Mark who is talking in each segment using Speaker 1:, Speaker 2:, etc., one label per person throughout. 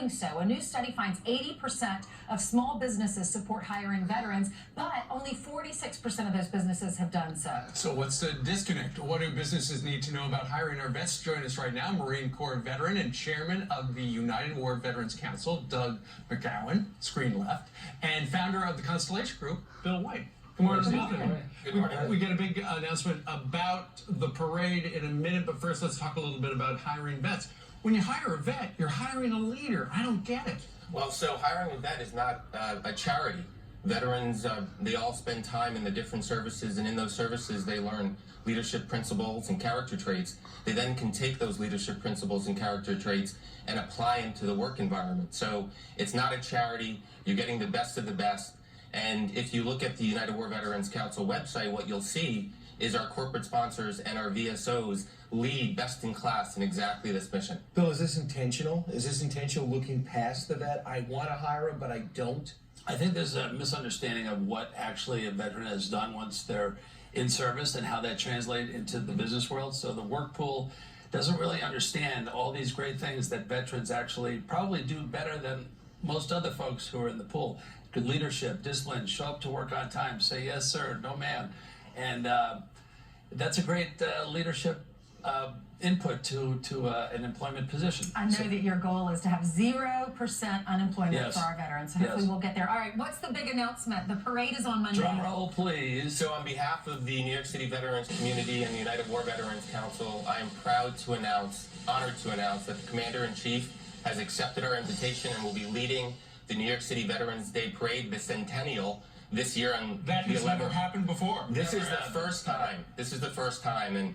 Speaker 1: So, a new study finds 80% of small businesses support hiring veterans, but only 46% of those businesses have done so.
Speaker 2: So what's the disconnect? What do businesses need to know about hiring our vets? Join us right now, Marine Corps veteran and chairman of the United War Veterans Council, Doug McGowan, screen left, and founder of the Constellation Group, Bill White. Good morning.
Speaker 3: Good morning.
Speaker 2: We got a big announcement about the parade in a minute, but first let's talk a little bit about hiring vets. When you hire a vet, you're hiring a leader. I don't get it.
Speaker 3: Well, so hiring a vet is not a charity. Veterans, they all spend time in the different services, and in those services they learn leadership principles and character traits. They then can take those leadership principles and character traits and apply them to the work environment. So it's not a charity. You're getting the best of the best. And if you look at the United War Veterans Council website, what you'll see is our corporate sponsors and our VSOs lead best in class in exactly this mission.
Speaker 4: Bill, is this intentional? Is this intentional looking past the vet? I want to hire him, but I don't.
Speaker 5: I think there's a misunderstanding of what actually a veteran has done once they're in service and how that translates into the business world. So the work pool doesn't really understand all these great things that veterans actually probably do better than most other folks who are in the pool. Good leadership, discipline, show up to work on time, say yes sir, no ma'am. And that's a great leadership input to an employment position.
Speaker 1: I know that your goal is to have 0% unemployment
Speaker 5: Yes.
Speaker 1: for our veterans. So hopefully we'll get there. All right, what's the big announcement? The parade is on Monday.
Speaker 5: Drum roll, please.
Speaker 3: So on behalf of the New York City veterans community and the United War Veterans Council, I am proud to announce, honored to announce, that the Commander-in-Chief has accepted our invitation and will be leading the New York City Veterans Day Parade, the centennial, this year on
Speaker 2: That
Speaker 3: the
Speaker 2: has
Speaker 3: 11th.
Speaker 2: never happened before.
Speaker 3: This is the first time. This is the first time. And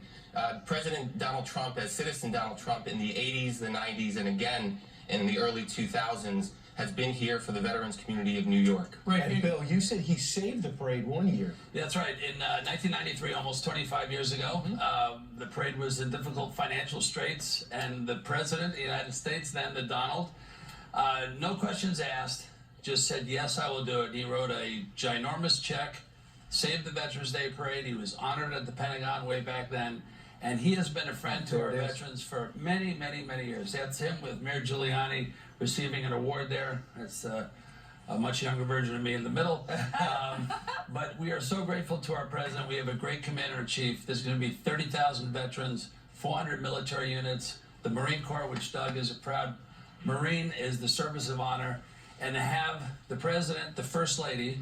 Speaker 3: President Donald Trump, as citizen Donald Trump in the 80s, the 90s, and again in the early 2000s, has been here for the veterans community of New York.
Speaker 2: Right.
Speaker 4: And Bill, you said he saved the parade one year.
Speaker 5: That's right. In 1993, almost 25 years ago, the parade was in difficult financial straits, and the President of the United States, then the Donald, no questions asked, just said, yes, I will do it. He wrote a ginormous check, saved the Veterans Day Parade. He was honored at the Pentagon way back then, and he has been a friend to our veterans for many, many, many years. That's him with Mayor Giuliani receiving an award there. It's a much younger version of me in the middle. But we are so grateful to our president. We have a great commander-in-chief. There's going to be 30,000 veterans, 400 military units. The Marine Corps, which Doug is a proud Marine, is the service of honor. And to have the president, the first lady,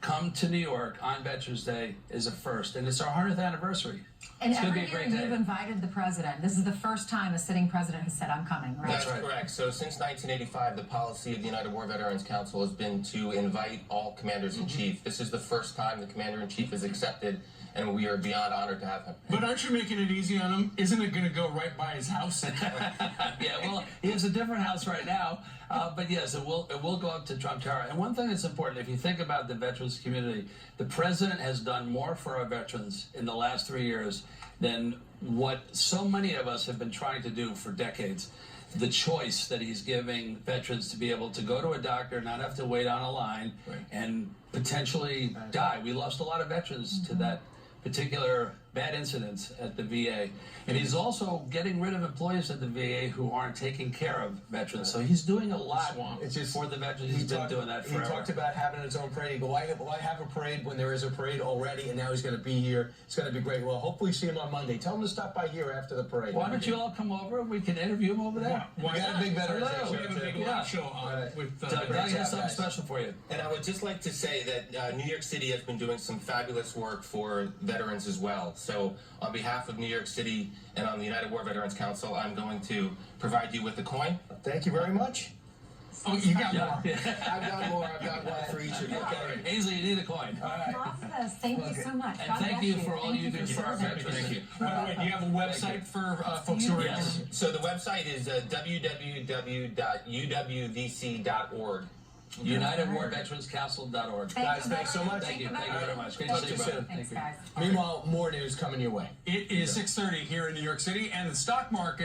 Speaker 5: come to New York on Veterans Day is a first. And it's our 100th anniversary.
Speaker 1: And
Speaker 5: it's
Speaker 1: every
Speaker 5: gonna be a
Speaker 1: year
Speaker 5: great
Speaker 1: you've
Speaker 5: day.
Speaker 1: invited the president. This is the first time a sitting president has said, I'm coming, right?
Speaker 3: That's
Speaker 5: right.
Speaker 3: correct. So since 1985, the policy of the United War Veterans Council has been to invite all commanders-in-chief. This is the first time the commander-in-chief is accepted, and we are beyond honored to have him.
Speaker 2: But aren't you making it easy on him? Isn't it going to go right by his house?
Speaker 5: Yeah, well, he has a different house right now, but yes, it will go up to Trump Tower. And one thing that's important, if you think about the veterans community, the president has done more for our veterans in the last 3 years than what so many of us have been trying to do for decades. The choice that he's giving veterans to be able to go to a doctor, not have to wait on a line, and potentially die. We lost a lot of veterans to that particular bad incidents at the VA. And he's also getting rid of employees at the VA who aren't taking care of veterans. So he's doing a lot for the veterans. He's been doing that forever.
Speaker 4: He talked about having his own parade. He go, why have a parade when there is a parade already, and now he's going to be here. It's going to be great. Well, hopefully see him on Monday. Tell him to stop by here after the parade.
Speaker 5: Why don't you all come over? We can interview him over there.
Speaker 4: We got a big veterans
Speaker 5: Hello.
Speaker 4: show,
Speaker 2: We have a big
Speaker 4: too.
Speaker 2: live show on with
Speaker 5: Doug has something special for you.
Speaker 3: And I would just like to say that New York City has been doing some fabulous work for veterans as well. So on behalf of New York City and on the United War Veterans Council, I'm going to provide you with a coin.
Speaker 4: Thank you very much.
Speaker 2: Oh, you got more.
Speaker 3: I've got more. I've got one for each of you.
Speaker 5: Okay. Ainsley, you need a coin.
Speaker 1: I love this. Thank you so much.
Speaker 5: And
Speaker 1: God
Speaker 5: thank
Speaker 1: bless
Speaker 5: you for all you do for our
Speaker 1: serving.
Speaker 5: veterans.
Speaker 3: Thank you.
Speaker 2: By the way, do you have a website for folks who are
Speaker 5: Yes.
Speaker 3: So the website is www.uwvc.org.
Speaker 5: UnitedWarVeteransCouncil.org.
Speaker 4: Guys, thanks so much.
Speaker 5: Thank you. Thank you very much. Good
Speaker 4: Talk
Speaker 5: to
Speaker 4: to
Speaker 5: see
Speaker 4: you
Speaker 5: you, brother.
Speaker 4: soon.
Speaker 1: Thanks,
Speaker 5: Thank you.
Speaker 1: guys.
Speaker 4: Meanwhile, more news coming your way.
Speaker 2: It is 6:30 here in New York City, and the stock market